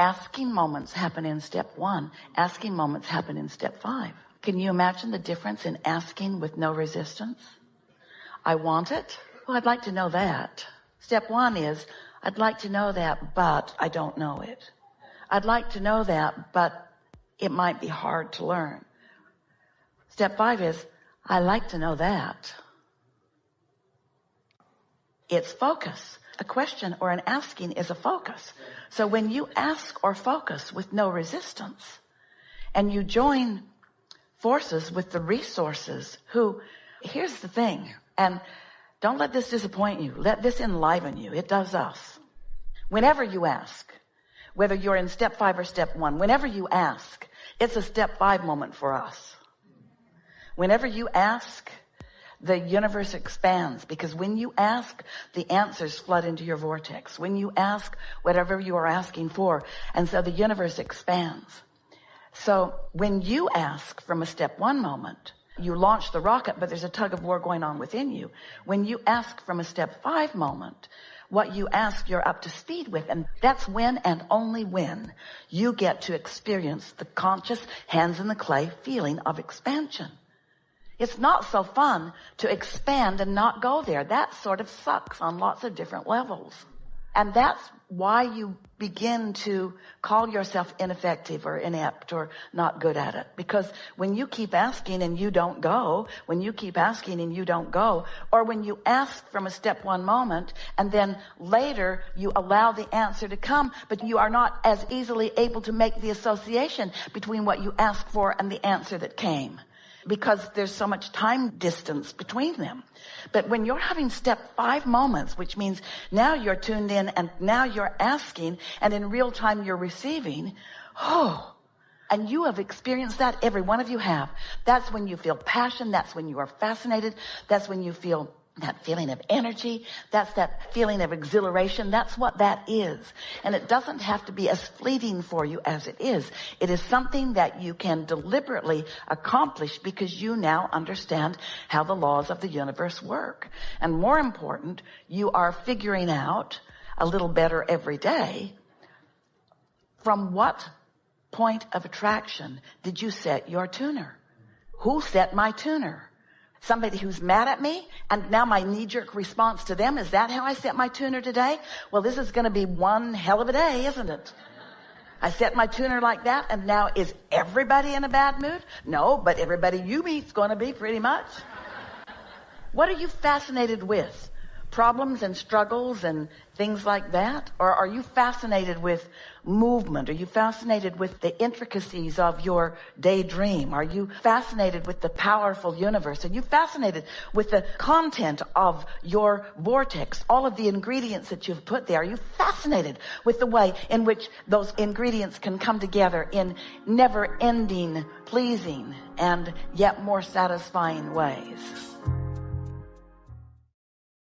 Asking moments happen in step 1. Asking moments happen in step 5. Can you imagine the difference in asking with no resistance? I want it. Well, I'd like to know that. Step 1 is, I'd like to know that, but I don't know it. I'd like to know that, but it might be hard to learn. Step 5 is, I like to know that. It's focus. A question or an asking is a focus. So when you ask or focus with no resistance, and you join forces with the resources who, here's the thing, and don't let this disappoint you. Let this enliven you. It does us. Whenever you ask, whether you're in step 5 or step 1, whenever you ask, it's a step 5 moment for us. Whenever you ask, the universe expands, because when you ask, the answers flood into your vortex. When you ask whatever you are asking for, and so the universe expands. So when you ask from a step 1 moment, you launch the rocket, but there's a tug of war going on within you. When you ask from a step 5 moment, what you ask, you're up to speed with. And that's when and only when you get to experience the conscious hands in the clay feeling of expansion. It's not so fun to expand and not go there. That sort of sucks on lots of different levels. And that's why you begin to call yourself ineffective or inept or not good at it. Because when you keep asking and you don't go, when you keep asking and you don't go, or when you ask from a step 1 moment and then later you allow the answer to come, but you are not as easily able to make the association between what you asked for and the answer that came, because there's so much time distance between them. But when you're having step 5 moments, which means now you're tuned in and now you're asking, and in real time you're receiving, and you have experienced that. Every one of you have. That's when you feel passion. That's when you are fascinated. That's when you feel that feeling of energy. That's that feeling of exhilaration. That's what that is. And it doesn't have to be as fleeting for you as it is. It is something that you can deliberately accomplish because you now understand how the laws of the universe work. And more important, you are figuring out a little better every day, from what point of attraction did you set your tuner? Who set my tuner? Somebody who's mad at me, and now my knee-jerk response to them, is that how I set my tuner today? Well, this is going to be one hell of a day, isn't it? I set my tuner like that, and now is everybody in a bad mood? No, but everybody you meet's going to be, pretty much. What are you fascinated with? Problems and struggles and things like that? Or are you fascinated with movement? Are you fascinated with the intricacies of your daydream? Are you fascinated with the powerful universe? Are you fascinated with the content of your vortex, all of the ingredients that you've put there? Are you fascinated with the way in which those ingredients can come together in never-ending, pleasing, and yet more satisfying ways?